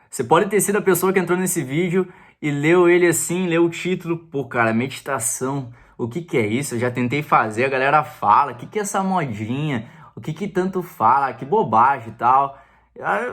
Você pode ter sido a pessoa que entrou nesse vídeo e leu ele assim, leu o título, pô, cara, meditação, o que que é isso? Eu já tentei fazer, a galera fala, o que que é essa modinha? O que que tanto fala? Que bobagem e tal.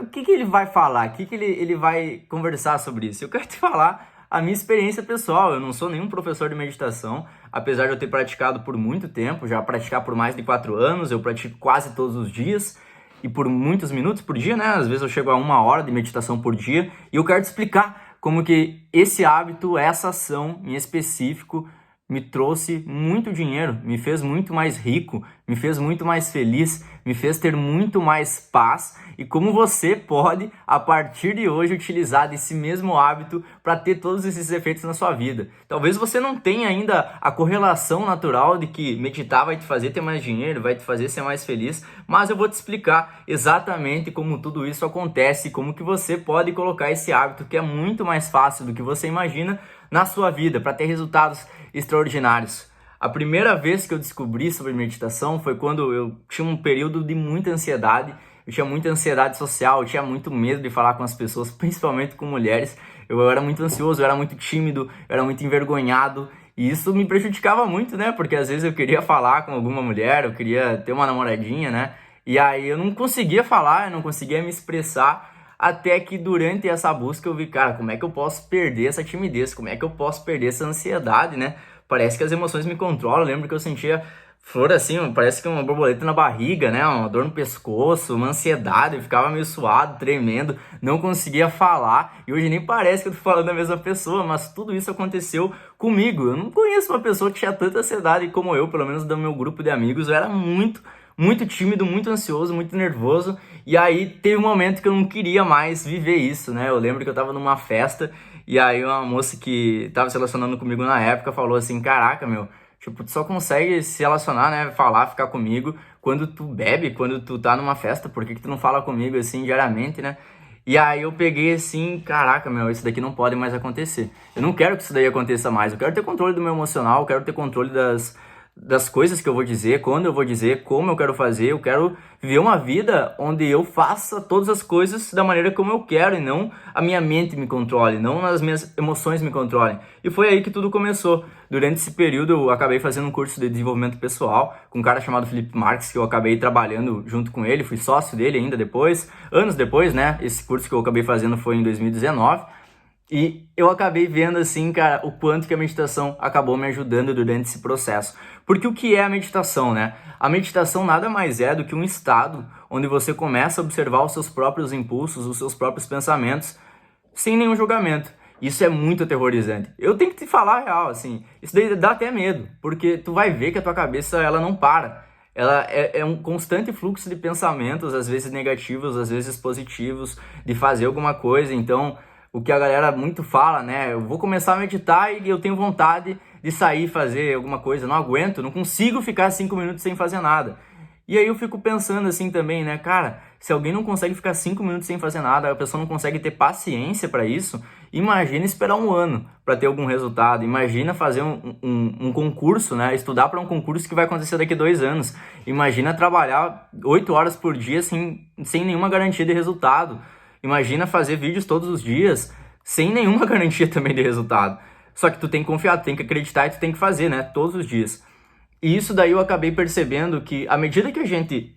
O que que ele vai falar? O que que ele vai conversar sobre isso? Eu quero te falar a minha experiência pessoal. Eu não sou nenhum professor de meditação, apesar de eu ter praticado por muito tempo, já praticar por mais de 4 anos, eu pratico quase todos os dias e por muitos minutos por dia, né? Às vezes eu chego a 1 hora de meditação por dia e eu quero te explicar como que esse hábito, essa ação em específico, me trouxe muito dinheiro, me fez muito mais rico, me fez muito mais feliz, me fez ter muito mais paz e como você pode, a partir de hoje, utilizar desse mesmo hábito para ter todos esses efeitos na sua vida. Talvez você não tenha ainda a correlação natural de que meditar vai te fazer ter mais dinheiro, vai te fazer ser mais feliz, mas eu vou te explicar exatamente como tudo isso acontece, como que você pode colocar esse hábito que é muito mais fácil do que você imagina na sua vida, para ter resultados extraordinários. A primeira vez que eu descobri sobre meditação foi quando eu tinha um período de muita ansiedade, eu tinha muita ansiedade social, eu tinha muito medo de falar com as pessoas, principalmente com mulheres. Eu era muito ansioso, eu era muito tímido, eu era muito envergonhado, e isso me prejudicava muito, né? Porque às vezes eu queria falar com alguma mulher, eu queria ter uma namoradinha, né? E aí eu não conseguia falar, eu não conseguia me expressar, até que durante essa busca eu vi, cara, como é que eu posso perder essa timidez? Como é que eu posso perder essa ansiedade, né? Parece que as emoções me controlam. Eu lembro que eu sentia flor assim, parece que uma borboleta na barriga, né? Uma dor no pescoço, uma ansiedade, eu ficava meio suado, tremendo, não conseguia falar. E hoje nem parece que eu tô falando da mesma pessoa, mas tudo isso aconteceu comigo. Eu não conheço uma pessoa que tinha tanta ansiedade como eu, pelo menos do meu grupo de amigos. Eu era muito tímido, muito ansioso, muito nervoso. E aí teve um momento que eu não queria mais viver isso, né? Eu lembro que eu tava numa festa e aí uma moça que tava se relacionando comigo na época falou assim: caraca, meu, tipo, tu só consegue se relacionar, né? Falar, ficar comigo quando tu bebe, quando tu tá numa festa, por que que tu não fala comigo assim diariamente, né? E aí eu peguei assim, caraca, meu, isso daqui não pode mais acontecer. Eu não quero que isso daí aconteça mais. Eu quero ter controle do meu emocional, eu quero ter controle das coisas que eu vou dizer, quando eu vou dizer, como eu quero fazer. Eu quero viver uma vida onde eu faça todas as coisas da maneira como eu quero e não a minha mente me controle, não as minhas emoções me controlem. E foi aí que tudo começou. Durante esse período eu acabei fazendo um curso de desenvolvimento pessoal com um cara chamado Felipe Marques, que eu acabei trabalhando junto com ele, fui sócio dele ainda depois, anos depois, né? Esse curso que eu acabei fazendo foi em 2019. E eu acabei vendo assim, cara, o quanto que a meditação acabou me ajudando durante esse processo. Porque o que é a meditação, né? A meditação nada mais é do que um estado onde você começa a observar os seus próprios impulsos, os seus próprios pensamentos, sem nenhum julgamento. Isso é muito aterrorizante. Eu tenho que te falar a real, assim, isso daí dá até medo, porque tu vai ver que a tua cabeça, ela não para. Ela é um constante fluxo de pensamentos, às vezes negativos, às vezes positivos, de fazer alguma coisa. Então, o que a galera muito fala, né? Eu vou começar a meditar e eu tenho vontade de sair e fazer alguma coisa. Não aguento, não consigo ficar 5 minutos sem fazer nada. E aí eu fico pensando assim também, né? Cara, se alguém não consegue ficar 5 minutos sem fazer nada, a pessoa não consegue ter paciência para isso, imagina esperar 1 ano para ter algum resultado. Imagina fazer um concurso, né? Estudar para um concurso que vai acontecer daqui a 2 anos. Imagina trabalhar 8 horas por dia sem nenhuma garantia de resultado. Imagina fazer vídeos todos os dias sem nenhuma garantia também de resultado. Só que tu tem que confiar, tu tem que acreditar e tu tem que fazer, né? Todos os dias. E isso daí eu acabei percebendo que à medida que a gente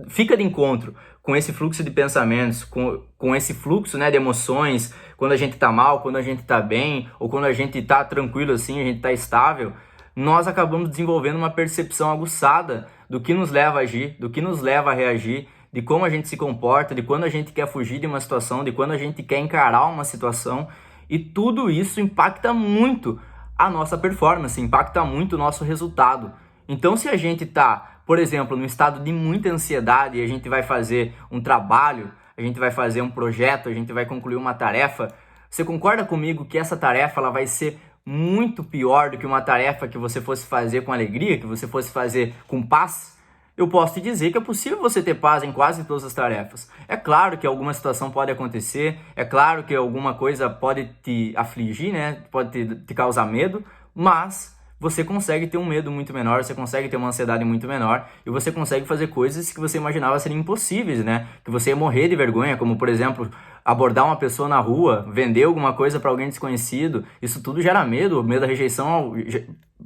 fica de encontro com esse fluxo de pensamentos, com esse fluxo, né, de emoções, quando a gente tá mal, quando a gente tá bem, ou quando a gente tá tranquilo assim, a gente tá estável, nós acabamos desenvolvendo uma percepção aguçada do que nos leva a agir, do que nos leva a reagir, de como a gente se comporta, de quando a gente quer fugir de uma situação, de quando a gente quer encarar uma situação, e tudo isso impacta muito a nossa performance, impacta muito o nosso resultado. Então, se a gente está, por exemplo, num estado de muita ansiedade e a gente vai fazer um trabalho, a gente vai fazer um projeto, a gente vai concluir uma tarefa, você concorda comigo que essa tarefa ela vai ser muito pior do que uma tarefa que você fosse fazer com alegria, que você fosse fazer com paz? Eu posso te dizer que é possível você ter paz em quase todas as tarefas. É claro que alguma situação pode acontecer, é claro que alguma coisa pode te afligir, né? Pode te causar medo, mas você consegue ter um medo muito menor, você consegue ter uma ansiedade muito menor e você consegue fazer coisas que você imaginava serem impossíveis, né? Que você ia morrer de vergonha, como por exemplo, abordar uma pessoa na rua, vender alguma coisa para alguém desconhecido, isso tudo gera medo. O medo da rejeição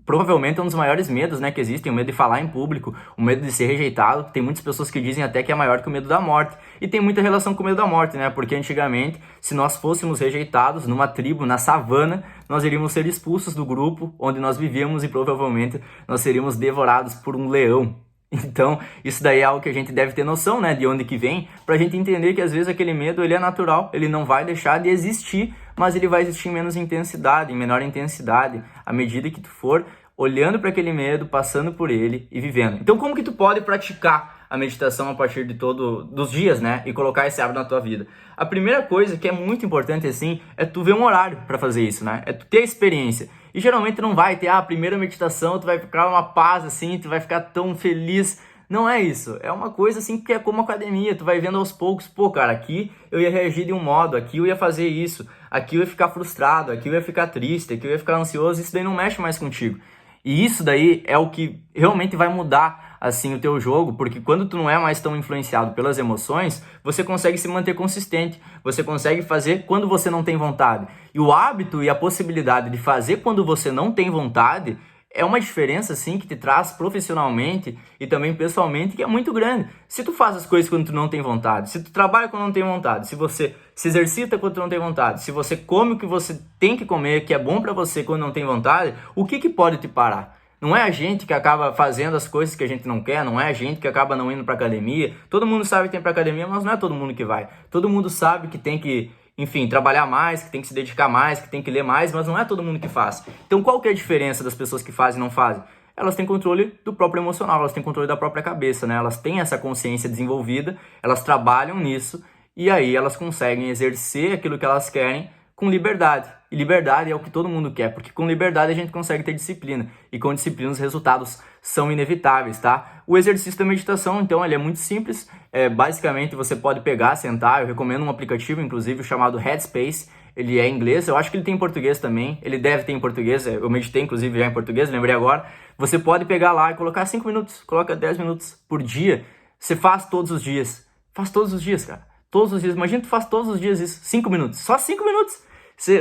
provavelmente é um dos maiores medos, né, que existem, o medo de falar em público, o medo de ser rejeitado. Tem muitas pessoas que dizem até que é maior que o medo da morte, e tem muita relação com o medo da morte, né, porque antigamente, se nós fôssemos rejeitados numa tribo, na savana, nós iríamos ser expulsos do grupo onde nós vivíamos e provavelmente nós seríamos devorados por um leão. Então, isso daí é algo que a gente deve ter noção, né, de onde que vem, pra gente entender que às vezes aquele medo, ele é natural, ele não vai deixar de existir, mas ele vai existir em menos intensidade, em menor intensidade, à medida que tu for olhando para aquele medo, passando por ele e vivendo. Então, como que tu pode praticar a meditação a partir de dos dias, né, e colocar esse hábito na tua vida? A primeira coisa que é muito importante, assim, é tu ver um horário para fazer isso, né, é tu ter a experiência. E geralmente não vai ter a primeira meditação, tu vai ficar uma paz assim, tu vai ficar tão feliz. Não é isso, é uma coisa assim que é como academia, tu vai vendo aos poucos, pô cara, aqui eu ia reagir de um modo, aqui eu ia fazer isso, aqui eu ia ficar frustrado, aqui eu ia ficar triste, aqui eu ia ficar ansioso, isso daí não mexe mais contigo. E isso daí é o que realmente vai mudar assim o teu jogo, porque quando tu não é mais tão influenciado pelas emoções, você consegue se manter consistente, você consegue fazer quando você não tem vontade. E o hábito e a possibilidade de fazer quando você não tem vontade é uma diferença assim que te traz profissionalmente e também pessoalmente, que é muito grande. Se tu faz as coisas quando tu não tem vontade, se tu trabalha quando não tem vontade, se você se exercita quando tu não tem vontade, se você come o que você tem que comer, que é bom pra você quando não tem vontade, o que pode te parar? Não é a gente que acaba fazendo as coisas que a gente não quer, não é a gente que acaba não indo pra academia. Todo mundo sabe que tem pra academia, mas não é todo mundo que vai. Todo mundo sabe que tem que, enfim, trabalhar mais, que tem que se dedicar mais, que tem que ler mais, mas não é todo mundo que faz. Então qual que é a diferença das pessoas que fazem e não fazem? Elas têm controle do próprio emocional, elas têm controle da própria cabeça, né? Elas têm essa consciência desenvolvida, elas trabalham nisso e aí elas conseguem exercer aquilo que elas querem com liberdade. E liberdade é o que todo mundo quer, porque com liberdade a gente consegue ter disciplina. E com disciplina os resultados são inevitáveis, tá? O exercício da meditação, então, ele é muito simples. Basicamente, você pode pegar, sentar. Eu recomendo um aplicativo, inclusive, chamado Headspace. Ele é em inglês, eu acho que ele tem em português também. Ele deve ter em português, eu meditei, inclusive, já em português, lembrei agora. Você pode pegar lá e colocar 5 minutos, coloca 10 minutos por dia. Você faz todos os dias. Faz todos os dias, cara. Todos os dias. Imagina que tu faz todos os dias isso. 5 minutos. Só 5 minutos.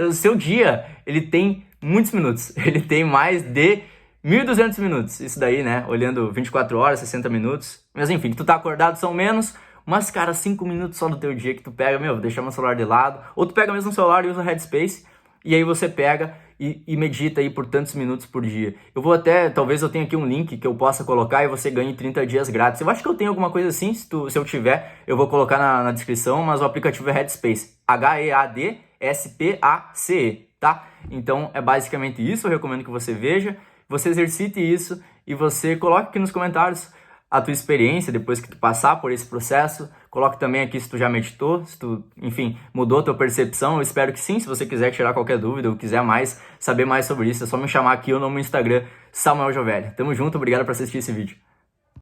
O seu dia, ele tem muitos minutos. Ele tem mais de 1.200 minutos. Isso daí, né? Olhando 24 horas, 60 minutos. Mas enfim, que tu tá acordado são menos. Mas, cara, 5 minutos só do teu dia que tu pega, deixa meu celular de lado. Ou tu pega mesmo o celular e usa o Headspace. E aí você pega e medita aí por tantos minutos por dia. Eu vou até, talvez eu tenha aqui um link que eu possa colocar e você ganhe 30 dias grátis. Eu acho que eu tenho alguma coisa assim, se eu tiver, eu vou colocar na descrição, mas o aplicativo é Headspace. Headspace, tá? Então é basicamente isso, eu recomendo que você veja, você exercite isso e você coloque aqui nos comentários a tua experiência depois que tu passar por esse processo. Coloque também aqui se tu já meditou, se tu, enfim, mudou a tua percepção. Eu espero que sim. Se você quiser tirar qualquer dúvida ou quiser saber mais sobre isso, é só me chamar aqui ou no meu Instagram, Samuel Giovelli. Tamo junto, obrigado por assistir esse vídeo.